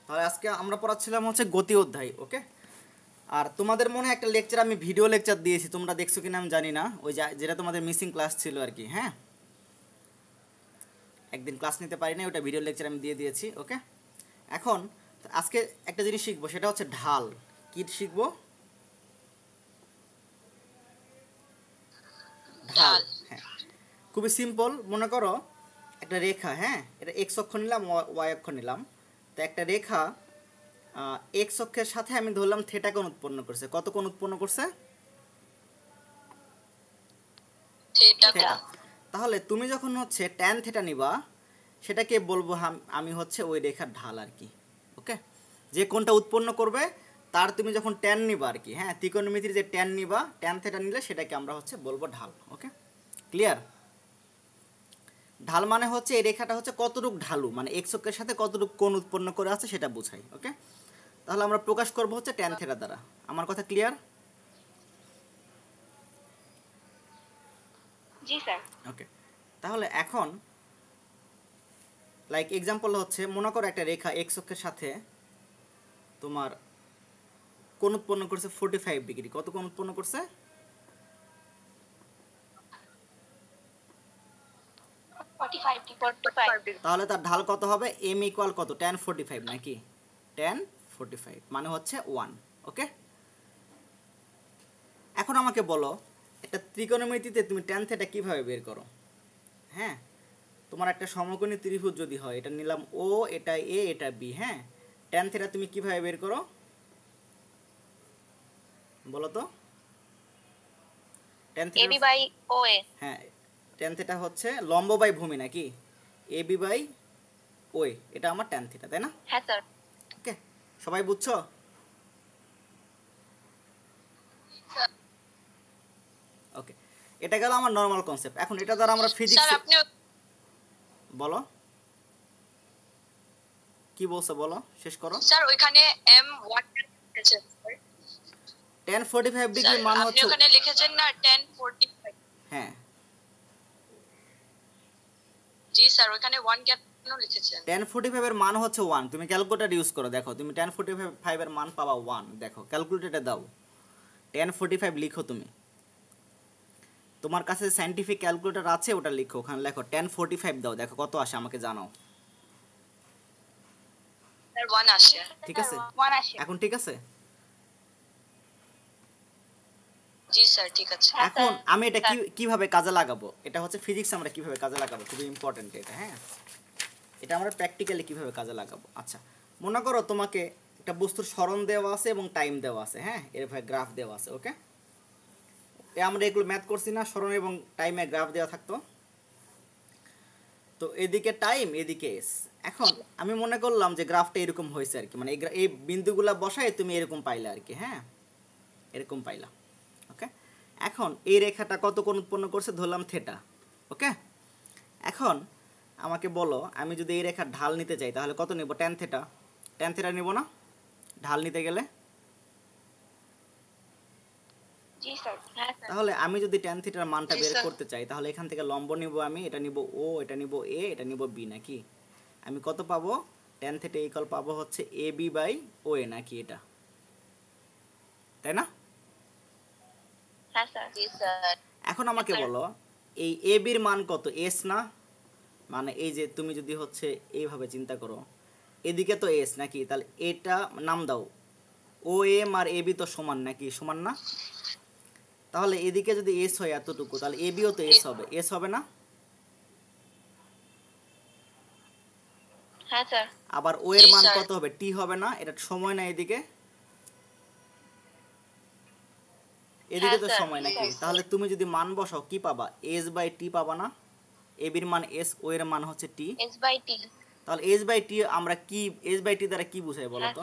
তাহলে আজকে আমরা পড়াচ্ছিলাম হচ্ছে গতি অধ্যায়, ওকে। আর তোমাদের মনে হয় একটা লেকচার আমি ভিডিও লেকচার দিয়েছি, তোমরা দেখছো কিনা আমি জানি না, ওই যেটা তোমাদের মিসিং ক্লাস ছিল আর কি। হ্যাঁ, একদিন ক্লাস নিতে পারি না, ওটা ভিডিও লেকচার আমি দিয়ে দিয়েছি, ওকে। এখন আজকে একটা জিনিস শিখবো, সেটা হচ্ছে ঢাল। কি শিখবো? ঢাল। হ্যাঁ, খুবই সিম্পল। মনে করো একটা রেখা, হ্যাঁ, এটা এক্স অক্ষ নিলাম, ওয়াই অক্ষ নিলাম। তো একটা রেখা এক্স অক্ষের সাথে আমি ধরলাম থেটা কোণ উৎপন্ন করছে। কত কোণ উৎপন্ন করছে? থেটা। তাহলে তুমি যখন হচ্ছে ট্যান থেটা নিবা, সেটাকে বলবো আমি হচ্ছে ওই রেখার ঢাল আর কি, ওকে। যে কোণটা উৎপন্ন করবে তার তুমি যখন ট্যান নিবা আর কি, হ্যাঁ, ত্রিকোণমিতির যে ট্যান নিবা, ট্যান থেটা নিলে সেটাকে আমরা হচ্ছে বলবো ঢাল, ওকে। ক্লিয়ার? ঢাল মানে হচ্ছে এই রেখাটা হচ্ছে কতটুক ঢালু, মানে এক্স অক্ষের সাথে কতটুক কোণ উৎপন্ন করে আছে সেটা বোঝাই, ওকে। তাহলে আমরা প্রকাশ করব হচ্ছে ট্যান থেটা দ্বারা। আমার কথা ক্লিয়ার? জি স্যার। ওকে, তাহলে এখন লাইক এক্সাম্পল হচ্ছে, মনে করো একটা রেখা এক্স অক্ষের সাথে তোমার কোণ উৎপন্ন করছে 45 ডিগ্রি। কত কোণ উৎপন্ন করছে? 45 তাহলে তার ঢাল কত হবে? এম ইকুয়াল কত? tan 45 নাকি? tan 45 মানে হচ্ছে 1, ওকে। এখন আমাকে বলো একটা ত্রিকোণমিতিতে তুমি tan থিটা কিভাবে বের করো? হ্যাঁ, তোমার একটা সমকোণী ত্রিভুজ যদি হয়, এটা নিলাম ও, এটা এ, এটা বি, হ্যাঁ, tan থিটা তুমি কিভাবে বের করো বলো তো? tan theta AB by OA. হ্যাঁ, tan থিটা হচ্ছে লম্ব বাই ভূমি নাকি? এবি বাই ওএ, এটা আমার tan থিটা, তাই না? হ্যাঁ স্যার। ওকে, সবাই বুঝছো? ওকে, এটা গেল আমার নর্মাল কনসেপ্ট। এখন এটা দ্বারা আমরা ফিজিক্স, স্যার আপনি বলো কি বলছো, বলো, শেষ করো। স্যার ওইখানে m1 লিখেছেন স্যার। tan 45 ডিগ্রি মান আপনি হচ্ছে, ওখানে লিখেছেন না 1045। হ্যাঁ জি স্যার ওইখানে 1 কেন লিখেছেন? tan 45 এর মান হচ্ছে 1। তুমি ক্যালকুলেটর ইউজ করো, দেখো তুমি tan 45 এর মান পাবা 1। দেখো ক্যালকুলেটরে দাও, tan 45 লিখো তুমি, তোমার কাছে সায়েন্টিফিক ক্যালকুলেটর আছে, ওটা লিখো, ওখানে লেখো tan 45 দাও, দেখো কত আসে আমাকে জানাও। স্যার 1 আসে। ঠিক আছে? 1 আসে। এখন ঠিক আছে? জি স্যার ঠিক আছে। এখন আমি এটা কিভাবে কাজে লাগাবো, এটা হচ্ছে ফিজিক্স, আমরা কিভাবে কাজে লাগাবো, খুবই ইম্পর্টেন্ট এটা। হ্যাঁ, এটা আমরা প্র্যাকটিক্যালি কিভাবে কাজে লাগাবো। আচ্ছা, মনে করো তোমাকে একটা বস্তুর সরণ দেওয়া আছে এবং টাইম দেওয়া আছে, হ্যাঁ, এরভাবে গ্রাফ দেওয়া আছে, ওকে। আমরা এগুলো ম্যাথ করছি না, সরণ এবং টাইমে গ্রাফ দেওয়া থাকতো। তো এদিকে টাইম, এদিকে এস। এখন আমি মনে করলাম যে গ্রাফটা এরকম হয়েছে আর কি, মানে এই বিন্দুগুলা বসায় তুমি এরকম পাইলা আর কি, হ্যাঁ, এরকম পাইলা, ওকে। এখন এই রেখাটা কত কোণ উৎপন্ন করছে? ধরলাম থেটা, ওকে। এখন আমাকে বলো, আমি যদি এই রেখার ঢাল নিতে চাই তাহলে কত নেব? tan theta. tan থেটা নেব না ঢাল নিতে গেলে? জি স্যার। হ্যাঁ স্যার। তাহলে আমি যদি tan থিটার মানটা বের করতে চাই, তাহলে এখান থেকে লম্ব নিব আমি, এটা নিব ও, এটা নিব এ, এটা নিব বি, নাকি? আমি কত পাবো? tan থিটা ইকুয়াল পাবো হচ্ছে এ বি বাই ও এ, নাকি এটা, তাই না? হ্যাঁ স্যার। জি স্যার। এখন আমাকে বলো এই এ বির মান কত? এস না? মানে এই যে তুমি যদি হচ্ছে এইভাবে চিন্তা করো, এদিকে তো এস নাকি, তাহলে এটা নাম দাও, ও এম আর এ বি তো সমান নাকি, সমান না? তাহলে এদিকে যদি এস হয় এতটুকু, তাহলে এ বিও তো এস হবে, এস হবে না? হ্যাঁ স্যার। আবার ও এর মান কত হবে? টি হবে না? এটা সময় না এদিকে, এদিকে তো সময় নাকি? তাহলে তুমি যদি মান বসাও কি পাবা? এস বাই টি পাবা না? এ বির মান এস, ও এর মান হচ্ছে টি। S by T. তাহলে এস বাই টি আমরা কি, এস বাই টি দ্বারা কি বুঝাই বলো তো?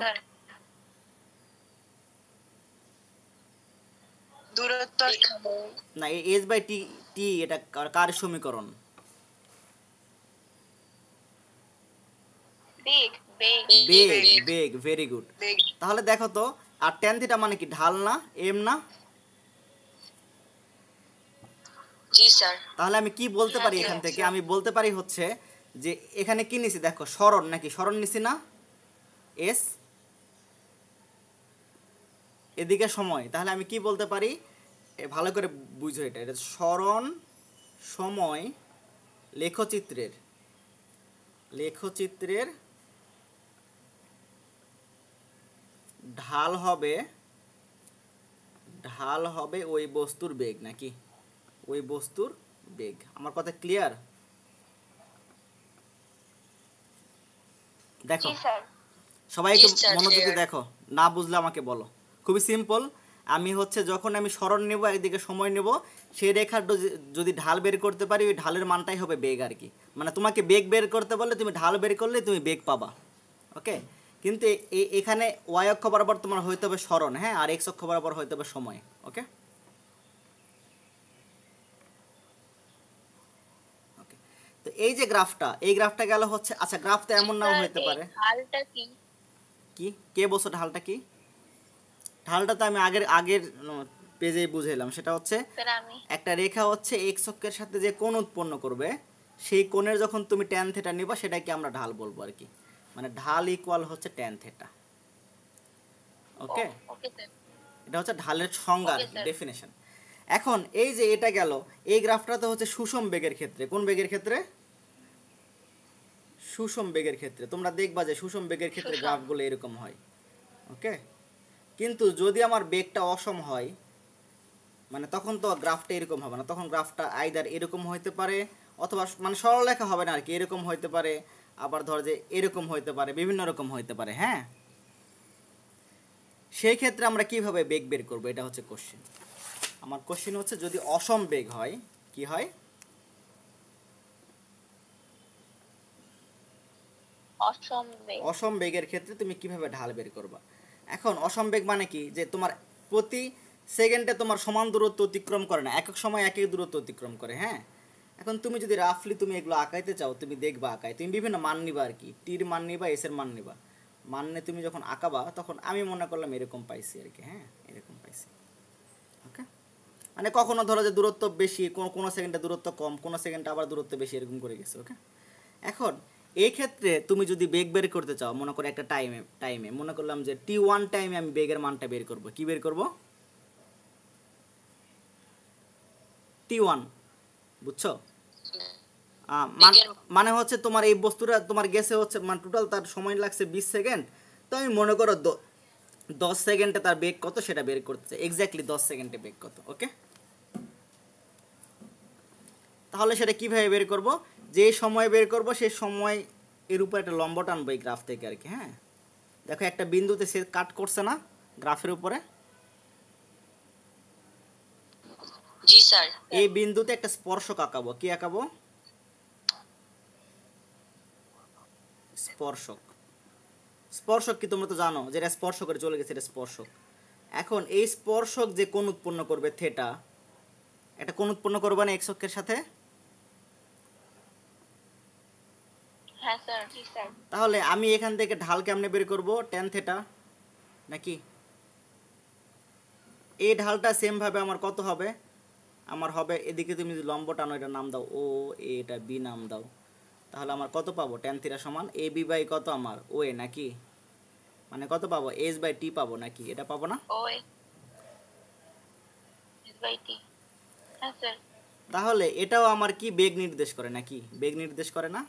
দূরত্ব না, এস বাই টি, টি এটা কার সমীকরণ? বেগ। বেগ, বেগ, ভেরি গুড। তাহলে দেখো তো, আর tan থিটা মানে কি? ঢাল না, এম না? জি স্যার। তাহলে আমি কি বলতে পারি এখান থেকে? আমি বলতে পারি হচ্ছে যে এখানে কি নিছি, দেখো সরণ, নাকি সরণ নিছি না? এস, এদিকে সময়, তাহলে আমি কি বলতে পারি, ভালো করে বুঝো এটা, এটা সরণ সময় লেখচিত্রের লেখচিত্রের ঢাল হবে ওই বস্তুর বেগ, নাকি ওই বস্তুর বেগ। আমার কথা ক্লিয়ার? দেখো জি স্যার। সবাই একটু Yes, sir, মনোযোগ দিয়ে clear. দেখো, না বুঝলে আমাকে বলো। খুবই সিম্পল, আমি হচ্ছে যখন আমি সরণ নেব, একদিকে সময় নেব, সেই রেখার যদি ঢাল বের করতে পারি, ওই ঢালের মানটাই হবে বেগ আর কি। মানে তোমাকে বেগ বের করতে বললে তুমি ঢাল বের করলে তুমি বেগ পাবা, ওকে। কিন্তু এখানে ওয়াই অক্ষ বরাবর তোমার হইতে হবে সরণ, হ্যাঁ, আর এক্স অক্ষ বরাবর হইতে হবে সময়, ওকে। ওকে, তো এই যে গ্রাফটা, এই গ্রাফটা গেল হচ্ছে, আচ্ছা গ্রাফটা এমন নাও স্যার, হইতে এই পারে, ঢালটা কি? কি কে বলছো ঢালটা কি? ঢালটা তো আমি আগের পেজেই বুঝাইলাম, সেটা হচ্ছে স্যার আমি একটা রেখা হচ্ছে এক্স অক্ষের সাথে যে কোণ উৎপন্ন করবে, সেই কোণের যখন তুমি ট্যান থেটা নিবা, সেটাকে আমরা ঢাল বলবো আর কি। মানে ঢাল ইকুয়াল হচ্ছে tan theta, okay. Okay sir. এটা হচ্ছে ঢালের সংজ্ঞা আর Okay, কি, sir. ডেফিনেশন। এখন এই যে এটা গেল, এই গ্রাফটা তো হচ্ছে সুষম বেগের ক্ষেত্রে, কোন বেগের ক্ষেত্রে? সুষম বেগের ক্ষেত্রে। তোমরা দেখবা যে সুষম বেগের ক্ষেত্রে সুষম। গ্রাফগুলো এরকম হয়, ওকে। কিন্তু যদি আমার বেগটা অসম হয়, মানে তখন তো গ্রাফটা এরকম হবে না, তখন গ্রাফটা আইদার এরকম হইতে পারে, অথবা মানে সরলরেখা হবে না আর কি, এরকম হইতে পারে, আবার ধর যে এরকম হইতে পারে, বিভিন্ন রকম হইতে পারে, হ্যাঁ। সেই ক্ষেত্রে আমরা কিভাবে বেগ বের করব, এটা হচ্ছে কোশ্চেন। আমার কোশ্চেন হচ্ছে যদি অসম বেগ হয়, কি হয়? অসম্ভব। অসম বেগের ক্ষেত্রে তুমি কিভাবে ঢাল বের করবা? এখন অসম বেগ মানে কি, যে তোমার প্রতি সেকেন্ডে তোমার সমান দূরত্ব অতিক্রম করে না, একক সময় একই দূরত্ব অতিক্রম করে, হ্যাঁ। এখন তুমি যদি রাফলি তুমি এগুলো আঁকাইতে চাও, তুমি দেখবা আঁকায়, তুমি বিভিন্ন মান নিবা আর কি, টির মান নিবা, এস এর মান নিবা, মান নিয়ে তুমি যখন আঁকাবা, তখন আমি মনে করলাম এরকম পাইছি আর কি, হ্যাঁ, এরকম পাইছি, ওকে। মানে কখনো ধরো যে দূরত্ব বেশি, কোনো সেকেন্ডে দূরত্ব কম, কোনো সেকেন্ডে আবার দূরত্ব বেশি, এরকম করে গেছে, ওকে। এখন এই ক্ষেত্রে তুমি যদি বেগ বের করতে চাও, মনে করো একটা টাইমে মনে করলাম যে t1 টাইমে আমি বেগের মানটা বের করব, কি বের করব? t1, বুঝছো? মানে হচ্ছে তোমার এই বস্তুটা তোমার গেছে হচ্ছে, মানে টোটাল তার সময় লাগছে 20 সেকেন্ড, তো আমি মনে করো 10 সেকেন্ডে তার বেগ কত সেটা বের করতে চাই, এক্স্যাক্টলি 10 সেকেন্ডে বেগ কত, ওকে। তাহলে সেটা কিভাবে বের করব? যে সময় বের করব সেই সময় এর উপর একটা লম্ব টানবো এই গ্রাফ থেকে আর কি, হ্যাঁ। দেখো একটা বিন্দুতে সে কাট করছে না গ্রাফের উপরে, জি স্যার। এই বিন্দুতে একটা স্পর্শক আঁকাবো, কি আঁকাবো? স্পর্শক। স্পর্শক কি তোমরা তো জানো, যেটা স্পর্শ করে চলে গেছে এটা স্পর্শক। এখন এই স্পর্শক যে কোণ উৎপন্ন করবে থেটা, একটা কোণ উৎপন্ন করবে না এক্স অক্ষের সাথে? হ্যাঁ স্যার। জি স্যার। তাহলে আমি এখান থেকে ঢাল কেমনে বের করব? ট্যান থেটা, নাকি? এই ঢালটা সেম ভাবে আমার কত হবে? আমার হবে, এদিকে তুমি যদি লম্ব টানো, এটা নাম দাও ও, এটা বি নাম দাও, তাহলে আমার কত পাবো? ট্যান থিটা সমান এ বি বাই কত আমার ও এ, নাকি? মানে কত পাবো? এস বাই টি পাবো, নাকি? এটা পাবো না? ও এস বাই টি। হ্যাঁ স্যার। তাহলে এটাও আমার কি বেগ নির্দেশ করে, নাকি? বেগ নির্দেশ করে না?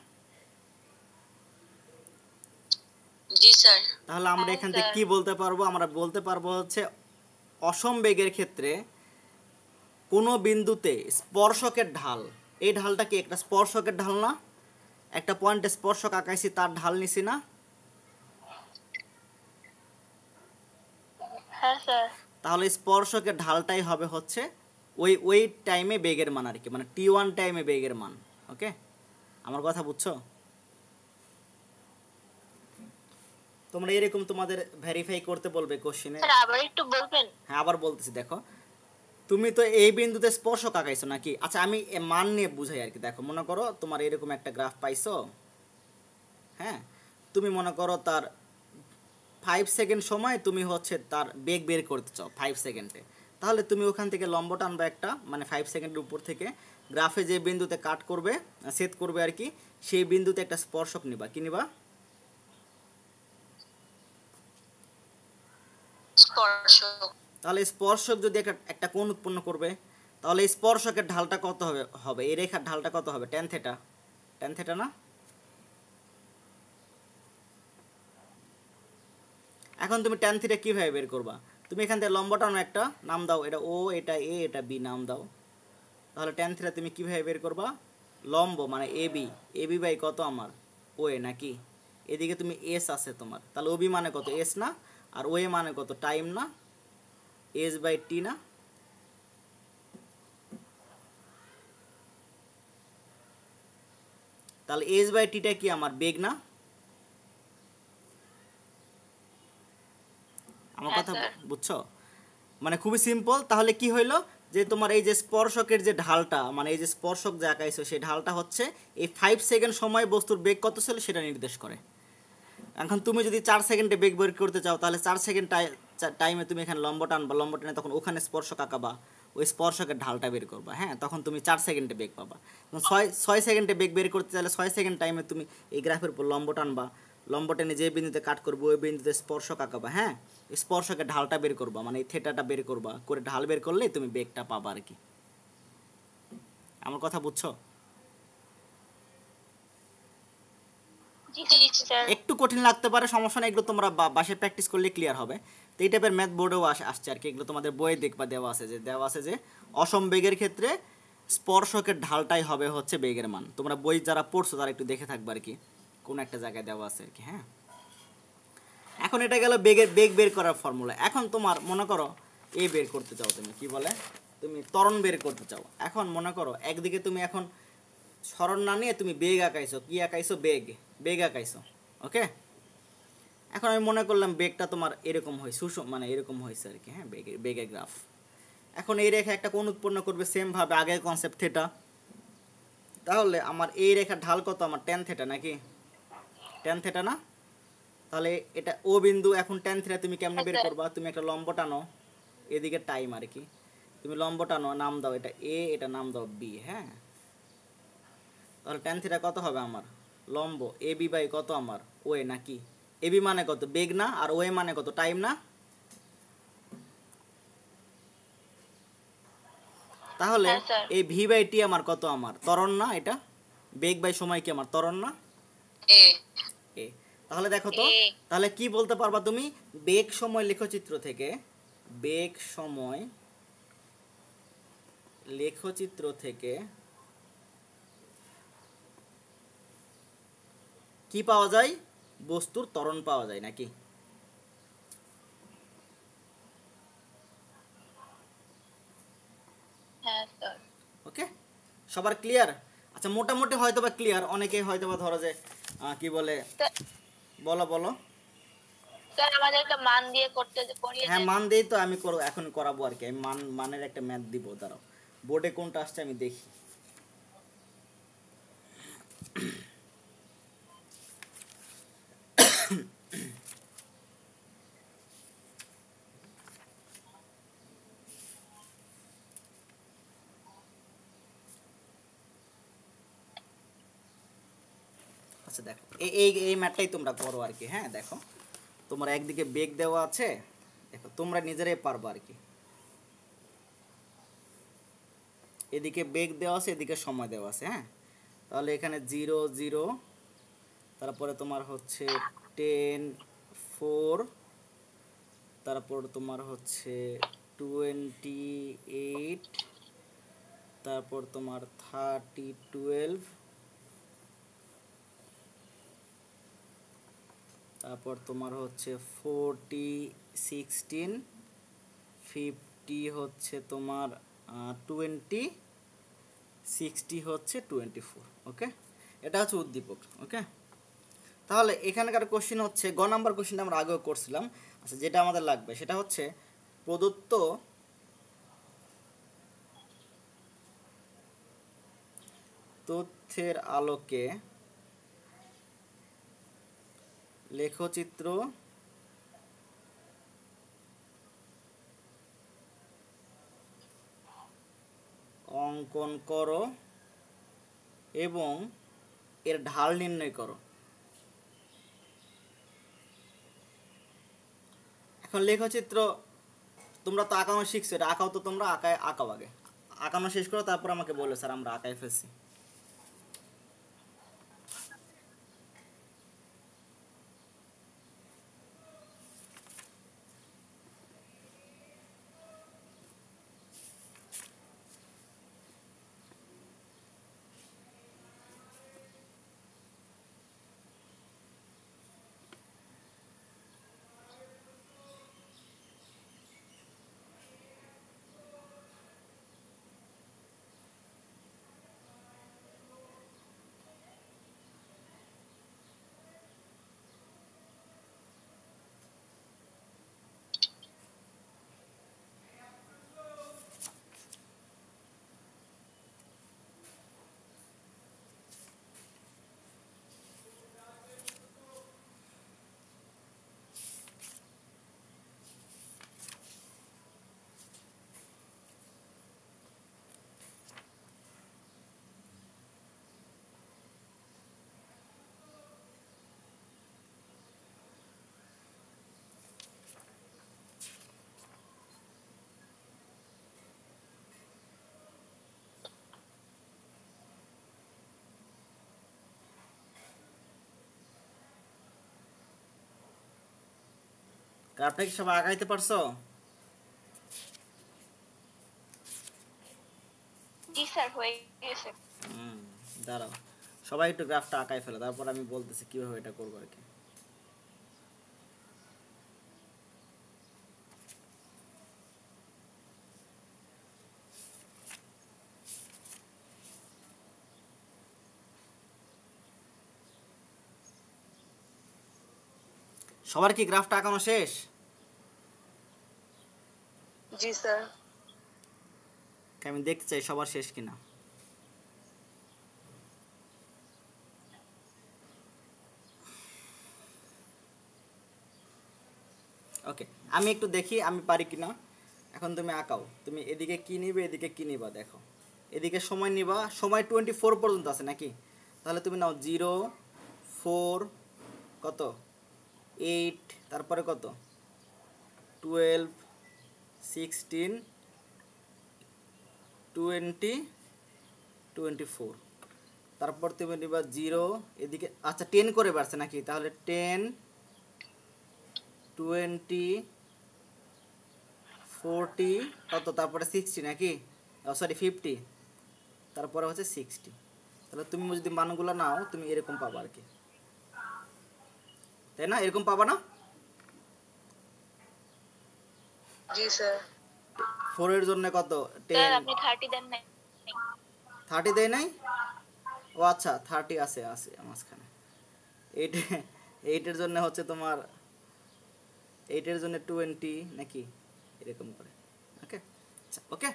জি স্যার। তাহলে আমরা এখান থেকে কি বলতে পারবো? আমরা বলতে পারবো হচ্ছে অসম বেগের ক্ষেত্রে কোনো বিন্দুতে স্পর্শকের ঢাল, এই ঢালটা কি একটা স্পর্শকের ঢাল না? একটা পয়েন্টে স্পর্শক আঁকাইছি, তার ঢাল নিছি না? হ্যাঁ স্যার। তাহলে স্পর্শকের ঢালটাই হবে হচ্ছে ওই টাইমে বেগের মান আর কি, মানে t1 টাইমে বেগের মান, ওকে। আমার কথা বুঝছো? তোমরা এরকম তোমাদের ভেরিফাই করতে বলবে কোশ্চেনে। স্যার আবার একটু বলবেন? হ্যাঁ, আবার বলতেছি, দেখো তুমি তো এই বিন্দুতে স্পর্শক আঁকাইছো, নাকি? আচ্ছা আমি মান নিয়ে বুঝাই আর কি। দেখো মনে করো তোমার এরকম একটা গ্রাফ পাইছো, হ্যাঁ। তুমি মনে করো তার 5 সেকেন্ড সময় তুমি হচ্ছে তার বেগ বের করতে চাও 5 সেকেন্ডে, তাহলে তুমি ওখান থেকে লম্ব টানবা একটা, মানে 5 সেকেন্ডের উপর থেকে গ্রাফে যে বিন্দুতে কাট করবে, সেট করবে আর কি, সেই বিন্দুতে একটা স্পর্শক নিবা, কি নিবা? স্পর্শক। তাহলে স্পর্শক যদি একটা কোণ উৎপন্ন করবে, তাহলে এই স্পর্শকের ঢালটা কত হবে এই রেখার ঢালটা কত হবে? tan থিটা, tan থিটা না? এখন তুমি tan থিটা কিভাবে বের করবা? তুমি এখান থেকে লম্ব টানো, একটা নাম দাও, এটা ও, এটা এ, এটা বি নাম দাও। তাহলে tan থিটা তুমি কিভাবে বের করবা? লম্ব মানে এবি, এবি বাই কত আমার? ও এ নাকি? এদিকে তুমি এস আছে তোমার, তাহলে ওবি মানে কত? এস না? আর ও এ মানে কত? টাইম না? এস বাই টি না? তাহলে এস বাই টিটা কি আমার? বেগ না? আমার হ্যাঁ কথা স্যার। বুঝছো? মানে খুবই সিম্পল। তাহলে কি হইলো যে তোমার এই যে স্পর্শকের যে ঢালটা, মানে এই যে স্পর্শক যে আঁকাইছো সেই ঢালটা হচ্ছে এই 5 সেকেন্ড সময় বস্তুর বেগ কত ছিল সেটা নির্দেশ করে। এখন তুমি যদি 4 সেকেন্ডে বেগ বের করতে চাও, তাহলে 4 সেকেন্ড টাইমে তুমি এখানে লম্ব টানবা, লম্ব টানে তখন ওখানে স্পর্শক আঁকাবা, ওই স্পর্শকের ঢালটা বের করবা। হ্যাঁ, তখন তুমি 4 সেকেন্ডে বেগ পাবা। 6 সেকেন্ডে বেগ বের করতে চাইলে 6 সেকেন্ড টাইমে তুমি এই গ্রাফের উপর লম্ব টানবা, লম্ব টেনে যে বিন্দুতে কাট করবো ওই বিন্দুতে স্পর্শক আঁকাবা। হ্যাঁ, স্পর্শকের ঢালটা বের করবা, মানে এই থেটাটা বের করবা, করে ঢাল বের করলেই তুমি বেগটা পাবা আর কি। আমার কথা বুঝছো? জি স্যার। একটু কঠিন লাগতে পারে, সমস্যা নেই, এগুলো তোমরা বাসায় প্র্যাকটিস করলে ক্লিয়ার হবে। তো এই টাইপের ম্যাথ বোর্ডেও আসছে আর কি, এগুলো তোমাদের বইয়ে দেখবা দেওয়া আছে যে অসম বেগের ক্ষেত্রে স্পর্শকের ঢালটাই হবে হচ্ছে বেগের মান। তোমরা বই যারা পড়ছো তারা একটু দেখে থাকবে আর কি, কোন একটা জায়গায় দেওয়া আছে আর কি। হ্যাঁ, এখন এটা গেল বেগ বের করার ফর্মুলা। এখন তোমার মনে করো এ বের করতে চাও, তুমি কি বলে, তুমি ত্বরণ বের করতে চাও। এখন মনে করো একদিকে তুমি এখন সরণ না নিয়ে তুমি বেগ আঁকাইছো, কি আঁকাইছো? বেগ আঁকাইছো। ওকে, এখন আমি মনে করলাম বেগটা তোমার এরকম হয়, মানে এরকম হয়েছে আর কি। হ্যাঁ, বেগের গ্রাফ। এখন এই রেখা একটা কোণ উৎপন্ন করবে সেম ভাবে, আগের কনসেপ্ট থিটা। তাহলে আমার এই রেখার ঢাল কত? আমার tan থিটা নাকি? tan থিটা না? তাহলে এটা ও বিন্দু। এখন tan থিটা তুমি কেমনে হ্যাঁ বের স্যার। করবা? তুমি একটা লম্ব টানো, এদিকে টাইম আর কি, তুমি লম্ব টানো, নাম দাও এটা এ, এটা নাম দাও বি। হ্যাঁ, তাহলে tan থিটা কত হবে আমার? লম্ব এ বি বাই কত আমার? ও এ নাকি? এ বি মানে কত? বেগ না? আর ও এ মানে কত? টাইম না? তাহলে হ্যাঁ স্যার। এই ভি বাই টি আমার কত? আমার ত্বরণ না? এটা বেগ বাই সময় কি আমার? ত্বরণ না? এ এ। তাহলে দেখো তো, এ তাহলে কি বলতে পারবা তুমি? বেগ সময় লেখচিত্র থেকে, বেগ সময় লেখচিত্র থেকে কি পাওয়া যায়? বস্তুর ত্বরণ পাওয়া যায় নাকি? হ্যাঁ স্যার। ওকে, সবার ক্লিয়ার? আচ্ছা, মোটামুটি হয়তো বা ক্লিয়ার, অনেকে হয়তো বা ধরো যে কি বলে, বলো বলো। স্যার আমাদের একটা মান দিয়ে করিয়ে হ্যাঁ, দেন। মান দেই তো, আমি এখন করাবো আর কি। আমি মানের একটা ম্যাথ দিব, দাঁড়াও, বোর্ডে কোনটা আসছে আমি দেখি। আচ্ছা দেখো, এই ম্যাথটাই তোমরা করো আর কি। হ্যাঁ, দেখো তোমার একদিকে বেগ দেওয়া আছে, দেখো তোমরা নিজেরাই পারবো আর কি। এদিকে বেগ দেওয়া আছে, এদিকে সময় দেওয়া আছে। হ্যাঁ, তাহলে এখানে 0 0, তারপরে তোমার হচ্ছে 10 4, তারপর তোমার হচ্ছে 28, তারপর তোমার 30 12, তারপর তোমার হচ্ছে 40 16, 50 হচ্ছে তোমার 20, 60 হচ্ছে 24। ওকে, এটা হচ্ছে উদ্দীপক। ওকে, তাহলে এখানকার কোশ্চেন হচ্ছে গ নাম্বার কোশ্চেনটা আমরা আগেও করছিলাম। আচ্ছা, যেটা আমাদের লাগবে সেটা হচ্ছে প্রদত্ত তথ্যের আলোকে লেখচিত্র অঙ্কন করো এবং এর ঢাল নির্ণয় করো। এখন লেখচিত্র তোমরা তো আঁকানো শিখছো, এটা আঁকাও তো, তোমরা আঁকাও আগে, আঁকানো শেষ করো তারপর আমাকে বলো স্যার আমরা আঁকাই ফেলছি। গ্রাফটা কি সবাই আঁকাইতে পারছো? জি স্যার হয়ে গেছে। দাঁড়াও, সবাই একটু গ্রাফটা আঁকাই ফেলো, তারপর আমি বলতেছি কিভাবে এটা করবো আর কি। সবার কি গ্রাফটা আঁকানো শেষ? জি স্যার। আমি দেখতে চাই সবার শেষ কিনা। ওকে, আমি একটু দেখি আমি পারি কিনা। এখন তুমি আঁকাও, তুমি এদিকে কি নিবে এদিকে কি নিবা দেখো। এদিকে সময় নিবা, সময় 24 পর্যন্ত আছে নাকি? তাহলে তুমি নাও 0, 4, কত 8, তারপরে কত 12, 16, 20, 24। তারপর তুমি নিবা 0 এদিকে, আচ্ছা 10 করে বাড়ছে নাকি? তাহলে 10, 20, 40, কত তারপরে 60 নাকি? সরি 50, তারপরে হচ্ছে 60। তাহলে তুমি যদি মানগুলো নাও তুমি এরকম পাবা আর কি, তাই না? এরকম পাবা না? জি স্যার। 4 এর জন্য কত স্যার 10, আপনি 30 দেন নাই? 30 দেয় নাই? ও আচ্ছা 30 আছে আছে মাঝখানে। 8, 8 এর জন্য হচ্ছে তোমার 8 এর জন্য 20 নাকি এরকম করে। ওকে, আচ্ছা ওকে।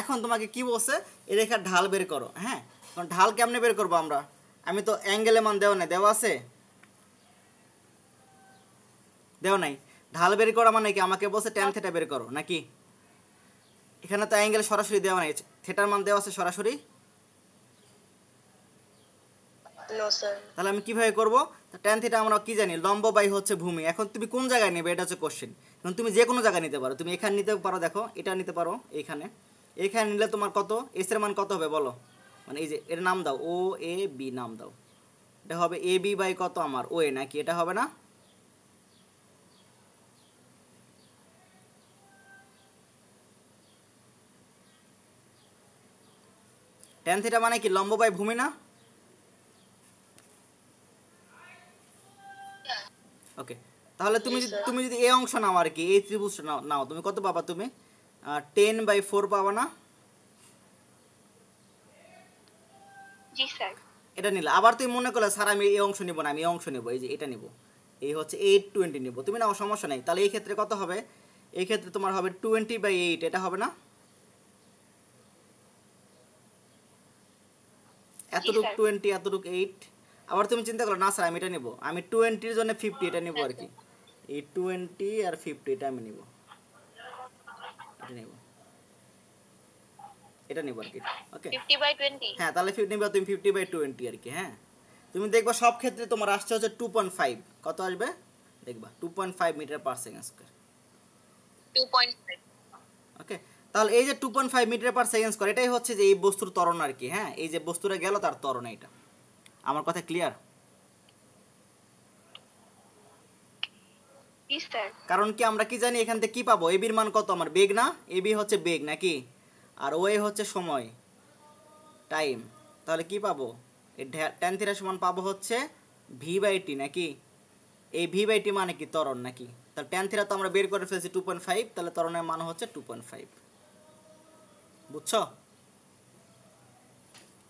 এখন তোমাকে কি বলছে, এই রেখার ঢাল বের করো। হ্যাঁ, এখন ঢাল কেমনে বের করবো আমরা? আমি তো অ্যাঙ্গেলে মান দেওয়া নাই, দেওয়া আছে? দেওয়া নাই। ঢাল বের করা মানে কি? আমাকে বলছে ট্যান থিটা বের করো নাকি? এখানে তো অ্যাঙ্গেল সরাসরি দেওয়া নাই, থিটার মান দেওয়া আছে সরাসরি। No sir. তাহলে আমি কিভাবে করব? ট্যান থিটা আমরা কি জানি, লম্ব বাই হচ্ছে ভূমি। এখন তুমি কোন জায়গায় নেবে এটা হচ্ছে কোশ্চেন। এখন তুমি যে কোনো জায়গায় নিতে পারো, তুমি এখানে নিতে পারো, দেখো এটা নিতে পারো এইখানে। এইখানে নিলে তোমার কত, এস এর মান কত হবে বলো? মানে এই যে এর নাম দাও, ও এ বি নাম দাও। এটা হবে এ বি বাই কত আমার ও এ নাকি? এটা হবে না? ট্যান থিটা মানে কি লম্ব বাই ভূমি না? ওকে, তাহলে তুমি যদি এই অংশ নাও আর কি, এই ত্রিভুজটা নাও তুমি কত পাবা? তুমি 10/4 পাবা না? জি স্যার। এটা নিলে আবার তুমি মনে করলে স্যার আমি এই অংশ নিব না, আমি এই অংশ নেব, এই যে এটা নিব, এই হচ্ছে 820 নিব, তুমি নাও সমস্যা নেই। তাহলে এই ক্ষেত্রে কত হবে? এই ক্ষেত্রে তোমার হবে 20/8, এটা হবে না? এতটুক 20 এতটুক 8। আবার তুমি চিন্তা করো না স্যার আমি এটা নিব, আমি 20 এর জন্য 50 এটা নিব আর কি। এই 20 আর 50 এটা আমি নিব, এটা নিব, এটা নিব আর কি। ওকে, 50/20। হ্যাঁ তাহলে নিবা তুমি 50/20 আর কি। হ্যাঁ, তুমি দেখবা সব ক্ষেত্রে তোমার আসছে হচ্ছে 2.5, কত আসবে দেখবা 2.5 মিটার পার সেকেন্ড স্কয়ার। 2.5। ওকে, তাহলে এই যে 2.5 মিটার পার সেকেন্ড স্কয়ার, এটাই হচ্ছে যে এই বস্তুর ত্বরণ আর কি। হ্যাঁ, এই যে বস্তুটা গেল তার ত্বরণ এটা। আমার কথা ক্লিয়ার? জি স্যার। কারণ কি আমরা কি জানি এখান থেকে কি পাবো? এবির মান কত আমার? বেগ না? এবি হচ্ছে বেগ নাকি, আর ওয়ে হচ্ছে সময়, টাইম। তাহলে কি পাবো? এই ট্যান থিটা সমান পাবো হচ্ছে v/t নাকি? এই v/t মানে কি? ত্বরণ নাকি? তাহলে ট্যান থিটা তো আমরা বের করে ফেলছি 2.5, তাহলে ত্বরণের মান হচ্ছে 2.5। বুঝছো?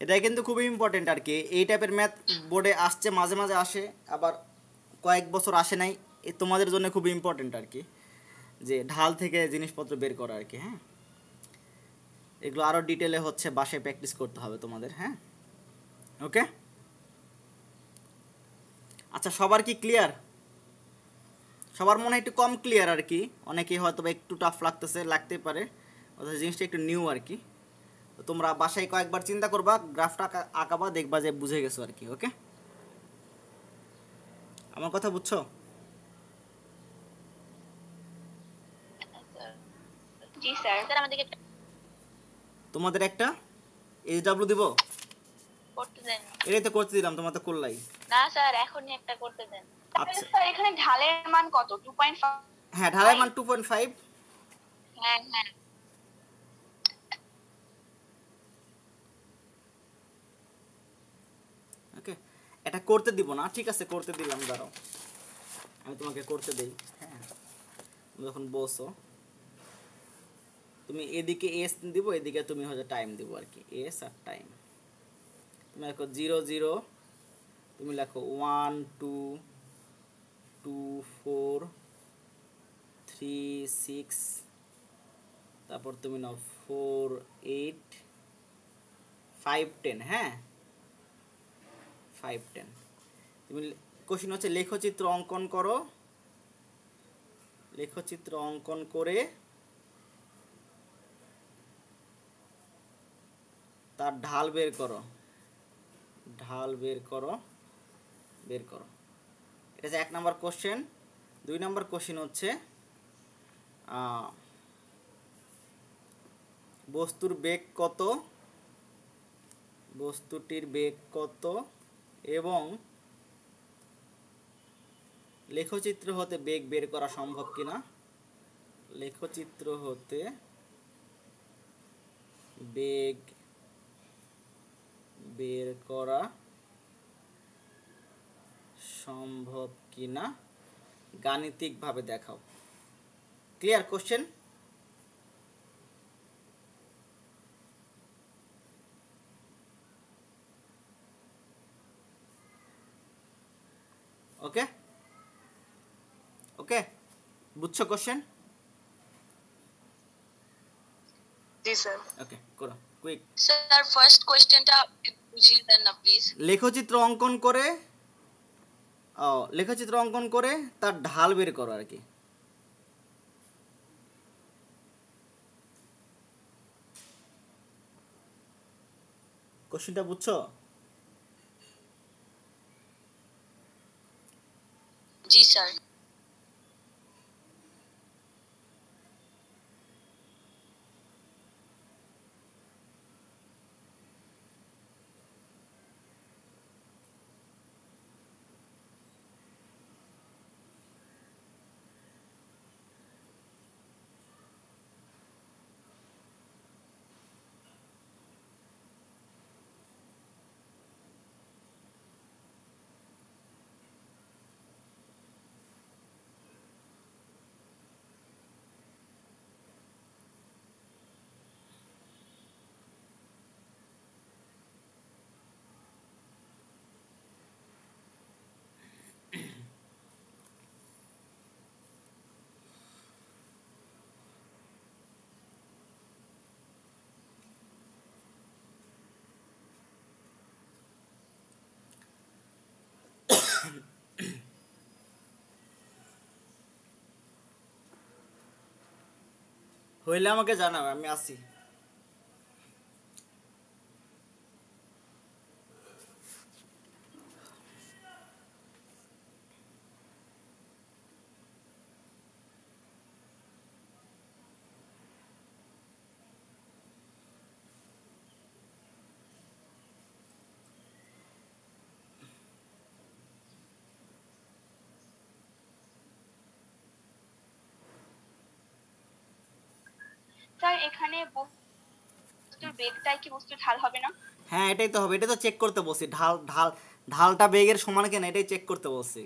এটাই কিন্তু খুবই ইম্পর্টেন্ট আর কি। এই টাইপের ম্যাথ বোর্ডে আসছে, মাঝে মাঝে আসে, আবার কয়েক বছর আসে নাই। এ তোমাদের জন্য খুবই ইম্পর্টেন্ট আর কি, যে ঢাল থেকে জিনিসপত্র বের করা আর কি। হ্যাঁ, এগুলো আরও ডিটেলে হচ্ছে বাসায় প্র্যাকটিস করতে হবে তোমাদের। হ্যাঁ, ওকে। আচ্ছা, সবার কি ক্লিয়ার? সবার মনে হয় একটু কম ক্লিয়ার আর কি, অনেকেই হয়তো বা একটু টাফ লাগতে পারে, অর্থাৎ জিনিসটা একটু নিউ আর কি। তো তোমরা বাসায় কয়েকবার চিন্তা করবা, গ্রাফটা আঁকাবা, দেখবা যে বুঝে গেছো আর কি। ওকে, আমার কথা বুঝছো? জি স্যার। স্যার আমাদেরকে একটা তোমাদের একটা এইচডব্লিউ দিব? করতে দেন। এটাই তো করতে দিলাম, তোমার তো করলাই। না স্যার, এখনই একটা করতে দেন। আচ্ছা, স্যার এখানে ঢালের মান কত? 2.5? হ্যাঁ, ঢালাই মান 2.5। হ্যাঁ হ্যাঁ। ওকে, এটা করতে দিব না, ঠিক আছে, করতে দিলাম, দাঁড়াও আমি তোমাকে করতে দেই। হ্যাঁ, তুমি যখন বসো, তুমি এদিকে এস দিব, এদিকে তুমি হচ্ছে টাইম দিব আর কি, এস আর টাইম। তুমি লেখো 0 0, তুমি লেখো 1 2 2 4 3 6, তারপর তুমি নাও 4 8 5 10। হ্যাঁ, 5 10। তুমি কোশ্চেন হচ্ছে লেখচিত্র অঙ্কন করো, লেখচিত্র অঙ্কন করে তার ঢাল বের করো, ঢাল বের করো, বের করো। এটা হচ্ছে 1 নম্বর কোশ্চেন। 2 নম্বর কোশ্চেন হচ্ছে বস্তুর বেগ কত, বস্তুটির বেগ কত এবং লেখচিত্র হতে বেগ বের করা সম্ভব কিনা, লেখচিত্র হতে বেগ বের করা সম্ভব কিনা গাণিতিকভাবে দেখাও। Clear question? ওকে, ওকে, বুঝছো কোশ্চেন? জি স্যার। ওকে, করো কুইক। স্যার ফার্স্ট কোশ্চেনটা বুঝিয়ে দেন না প্লিজ। লেখচিত্র অঙ্কন করে, লেখচিত্র অঙ্কন করে তার ঢাল বের করো আর কি। কোশ্চেনটা বুঝছো? জি স্যার। হইলে আমাকে জানাও, আমি আসি। এখানে বস্তুর বেগটাই কি বস্তুর ঢাল হবে না? হ্যাঁ এটাই তো হবে, এটা তো চেক করতে বলছি, ঢাল ঢাল ঢালটা বেগের সমান কিনা এটাই চেক করতে বলছি।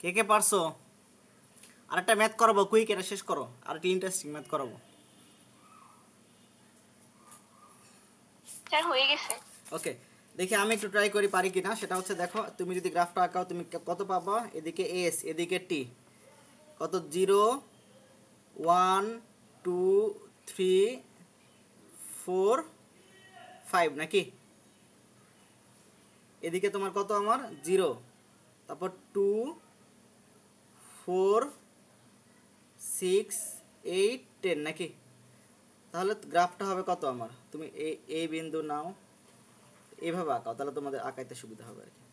কে কে পারছো? আরেকটা ম্যাথ করাবো, কুইক এটা শেষ করো, আর একটা ইন্টারেস্টিং ম্যাথ করাবো। স্যার হয়ে গেছে। ওকে, দেখি আমি একটু ট্রাই করি পারি কিনা। সেটা হচ্ছে দেখো, তুমি যদি গ্রাফটা আঁকাও তুমি কত পাবা, এদিকে এস এদিকে টি, কত 0 1 2 3 4 5 নাকি? এদিকে তোমার কত আমার 0, তারপর 2 4 6 8 10 নাকি? তাহলে গ্রাফটা হবে কত আমার, তুমি এই বিন্দু নাও, এইভাবে আঁকাও, তাহলে তোমাদের আঁকাইতে সুবিধা হবে আর কি।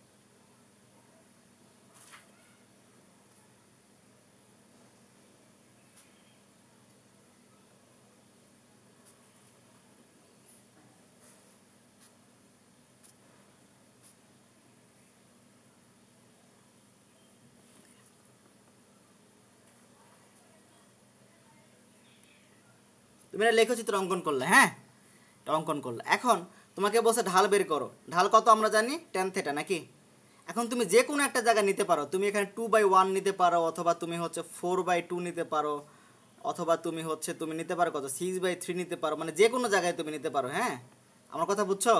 তুমি এটা লেখচিত্র অঙ্কন করলে, হ্যাঁ এটা অঙ্কন করলে। এখন তোমাকে বলছে ঢাল বের করো, ঢাল কত আমরা জানি tan থিটা নাকি? এখন তুমি যে কোনো একটা জায়গা নিতে পারো, তুমি এখানে 2/1 নিতে পারো, অথবা তুমি হচ্ছে 4/2 নিতে পারো, অথবা তুমি হচ্ছে তুমি নিতে পারো কত 6/3 নিতে পারো, মানে যে কোনো জায়গায় তুমি নিতে পারো। হ্যাঁ আমার কথা বুঝছো?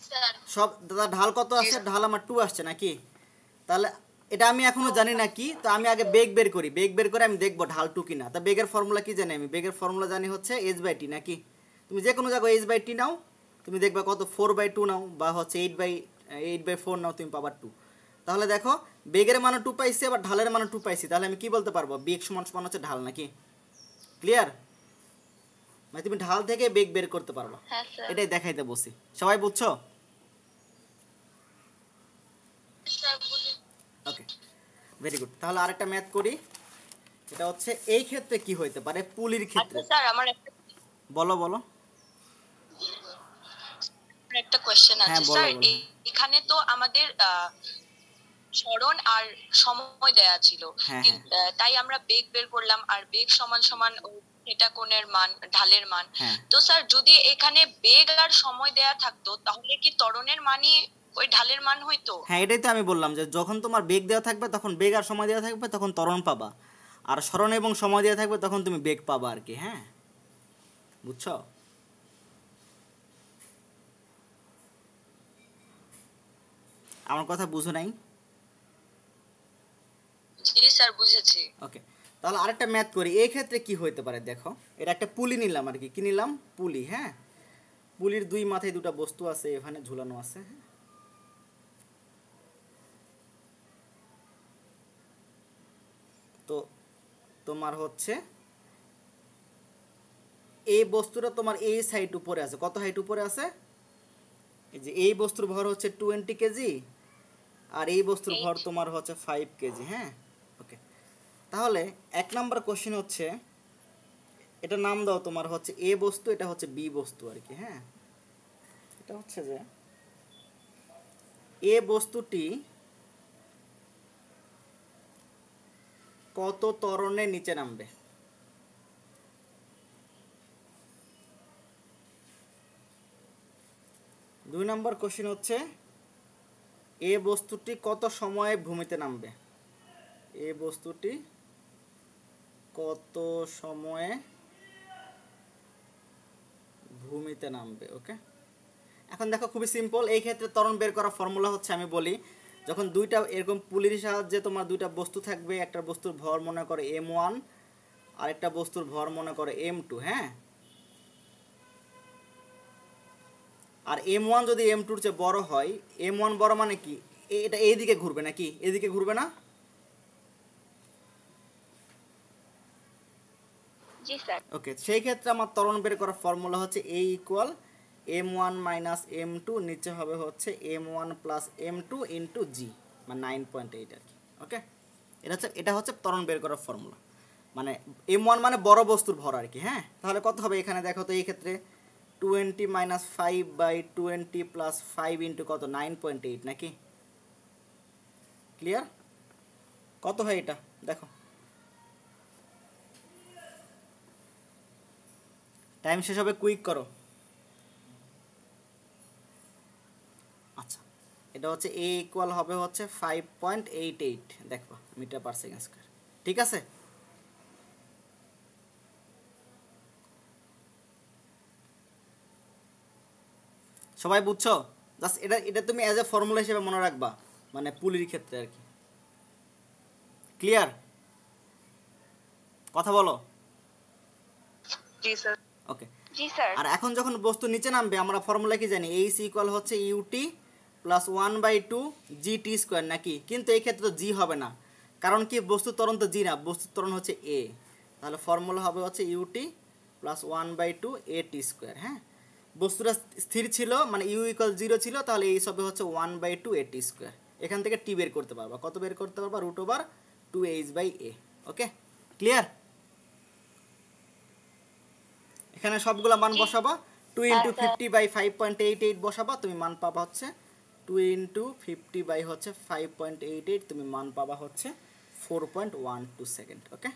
স্যার সব দাদা ঢাল কত আসছে, ঢাল আমার 2 আসছে নাকি? তাহলে এটা আমি এখনো জানি না কি, তো আমি আগে বেগ বের করি, বেগ বের করে আমি দেখবো ঢাল 2 কিনা। তা বেগের ফর্মুলা কি জানি আমি? বেগের ফর্মুলা জানি হচ্ছে h/t নাকি? তুমি যে কোনো জায়গায় h/t নাও, তুমি দেখবা কত 4/2 নাও, বা হচ্ছে 8/4 নাও, তুমি পাবা 2। তাহলে দেখো বেগের মানও 2 পাইছি, আবার ঢালের মানও 2 পাইছি, তাহলে আমি কি বলতে পারবো, বেগ সমান সমান হচ্ছে ঢাল নাকি? ক্লিয়ার? মানে তুমি ঢাল থেকে বেগ বের করতে পারবা, হ্যাঁ স্যার। এটাই দেখাইতে বসি। সবাই বুঝছো? স্যার বুঝি। ওকে, ভেরি গুড। তাহলে আরেকটা ম্যাথ করি। এটা হচ্ছে এই ক্ষেত্রে কি হইতে পারে, পুলির আচ্ছা ক্ষেত্রে। স্যার আমার বলো বলো। একটা কোশ্চেন হ্যাঁ আছে বলো স্যার। বলো। এখানে তো আমাদের সরণ আর সময় দেয়া ছিল, হ্যাঁ হ্যাঁ তাই আমরা বেগ বের করলাম, আর বেগ সমান সমান ওই থিটা কোণের মান, ঢালের মান। হ্যাঁ তো স্যার যদি এখানে বেগ আর সময় দেয়া থাকতো তাহলে কি ত্বরণের মানই ওই ঢালের মান হইতো? হ্যাঁ, এটাই তো আমি বললাম যে যখন তোমার বেগ দেওয়া থাকবে তখন বেগ আর সময় দেওয়া থাকবে তখন ত্বরণ পাবা, আর সরণ এবং সময় দেওয়া থাকবে তখন তুমি বেগ পাবা আর কি। হ্যাঁ বুঝছো? আমার কথা বুঝো নাই? জি স্যার বুঝেছি। ওকে, তাহলে আরেকটা ম্যাথ করি। এই ক্ষেত্রে কি হইতে পারে দেখো, এটা একটা পুলি নিলাম আর কি। কি নিলাম? পুলি। হ্যাঁ, পুলির দুই মাথায় দুটো বস্তু আছে, এখানে ঝুলানো আছে। হ্যাঁ, তো তোমার হচ্ছে এই বস্তুটা তোমার এই সাইড উপরে আছে, কত হাইট উপরে আছে? এই যে এই বস্তুর ভর হচ্ছে 20 কেজি, আর এই বস্তুর ভর 8। তোমার হচ্ছে 5 কেজি। হ্যাঁ ওকে, তাহলে 1 নাম্বার কোশ্চেন হচ্ছে, এটা নাম দাও তোমার হচ্ছে এ বস্তু, এটা হচ্ছে বি বস্তু আর কি। হ্যাঁ, এটা হচ্ছে যে এ বস্তুটি কত ত্বরণে নিচে নামবে? দুই নম্বর কোশ্চেন হচ্ছে এ বস্তুটি কত সময়ে ভূমিতে নামবে? এ বস্তুটি কত সময়ে ভূমিতে নামবে? ওকে, এখন দেখো খুবই সিম্পল। এই ক্ষেত্রে ত্বরণ বের করার ফর্মুলা হচ্ছে, আমি বলি, যখন দুইটা এরকম পুলির সাহায্যে তোমার দুইটা বস্তু থাকবে, একটা বস্তুর ভর মনে করে m1 আর একটা বস্তুর ভর মনে করে m2, হ্যাঁ, আর m1 যদি m2 এর চেয়ে বড় হয়, m1 বড় মানে কি, এটা এইদিকে ঘুরবে নাকি, এদিকে ঘুরবে না? জি স্যার। ওকে, সেই ক্ষেত্রে আমার ত্বরণ বের করার ফর্মুলা হচ্ছে a equal m1 minus m2, নিচে হবে হচ্ছে m1 প্লাস m2 ইন্টু জি, মানে 9.8 আর কি। ওকে, এটা হচ্ছে ত্বরণ বের করার ফর্মুলা, মানে m1 মানে বড় বস্তুর ভর আর কি। হ্যাঁ, তাহলে কত হবে এখানে দেখো তো, এই ক্ষেত্রে 20 মাইনাস 5/20 প্লাস 5 ইন্টু কত, 9.8 নাকি? ক্লিয়ার? কত হয় এটা দেখো, টাইম শেষ হবে, কুইক করো। আচ্ছা, এটা হচ্ছে a ইকুয়াল হবে হচ্ছে 5.88 দেখো মিটার পার সেকেন্ড স্কয়ার। ঠিক আছে, সবাই বুঝছো? জাস্ট এটা তুমি অ্যাজ এ ফর্মুলা হিসেবে মনে রাখবা, মানে পুলির ক্ষেত্রে আর কি। ক্লিয়ার? কথা বলো। জি স্যার। ওকে, জি স্যার। আর এখন যখন বস্তু নিচে নামবে, আমরা ফর্মুলা কি জানি, এইচ ইকুয়াল হচ্ছে ইউটি প্লাস 1/2 জিটি স্কোয়ার নাকি? কিন্তু এই ক্ষেত্রে তো জি হবে না, কারণ কি, বস্তুর ত্বরণ তো জি না, বস্তুর ত্বরণ হচ্ছে এ। তাহলে ফর্মুলা হবে হচ্ছে ইউটি প্লাস 1/2 এ টি স্কোয়ার। হ্যাঁ, বস্তুটা স্থির ছিল, মানে ইউ ইকুয়াল 0 ছিল, তাহলে এইচ হবে হচ্ছে 1/2 এ টি স্কোয়ার। এখান থেকে টি বের করতে পারবা, কত বের করতে পারবা, √2h/a। ওকে, ক্লিয়ার? এখানে সবগুলা মান বসাবা, 2 ইন্টু 50/5.88 বসাবা, তুমি মান পাবা হচ্ছে 2 ইন্টু 50 হচ্ছে 5.88, তুমি মান পাবা হচ্ছে 4.12 সেকেন্ড। ওকে,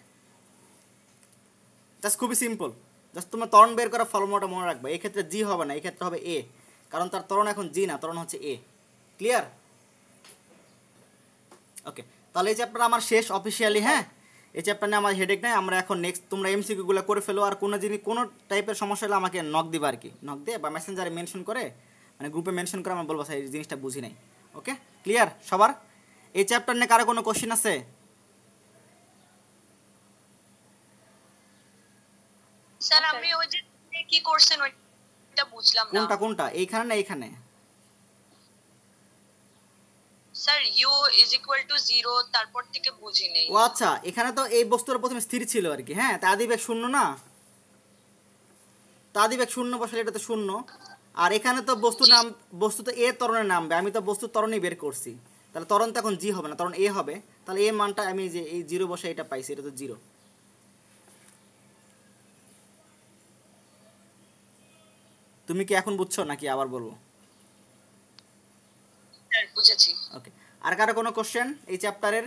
জাস্ট খুবই সিম্পল। জাস্ট তোমার ত্বরণ বের করা ফর্মুলাটা মনে রাখবে, এই ক্ষেত্রে জি হবে না, এই ক্ষেত্রে হবে এ, কারণ তার ত্বরণ এখন জি না, ত্বরণ হচ্ছে এ। ক্লিয়ার? ওকে, তাহলে এই চ্যাপ্টার আমার শেষ অফিসিয়ালি। হ্যাঁ, এই চ্যাপ্টার নিয়ে আমার হেডেক নাই, আমরা এখন নেক্সট, তোমরা এমসিকিউগুলো করে ফেলো, আর কোনো জিনিস কোনো টাইপের সমস্যা হলে আমাকে নক দিবা আর কি, নক দিয়ে বা মেসেঞ্জারে মেনশন করে, মানে গ্রুপে মেনশন করে আমার বলবো স্যার এই জিনিসটা বুঝি নাই। ওকে, ক্লিয়ার সবার? এই চ্যাপ্টার নিয়ে কারো কোনো কোশ্চেন আছে? স্যার আমি ওই যে কি করছেন ওইটা বুঝলাম না। কোনটা কোনটা, এইখানে না এইখানে? Sir u is equal to 0, তারপর থেকে বুঝি নেই। ও আচ্ছা, এখানে তো এই বস্তুটা প্রথমে স্থির ছিল আর কি। হ্যাঁ, তা আদিবেগ শূন্য না, তা আদিবেগ শূন্য বসালে এটা তো শূন্য। আর এখানে তো বস্তু তো এ ত্বরণে নামবে, আমি তো বস্তুর ত্বরণই বের করছি, তাহলে ত্বরণ তো এখন জি হবে না, ত্বরণ এ হবে। তাহলে এ মানটা আমি যে এই 0 বসে এটা পাইছি, এটা তো 0। তুমি কি এখন বুঝছো নাকি আবার বলবো? স্যার বুঝেছি। ওকে, আর কারো কোনো কোশ্চেন এই চ্যাপ্টারের?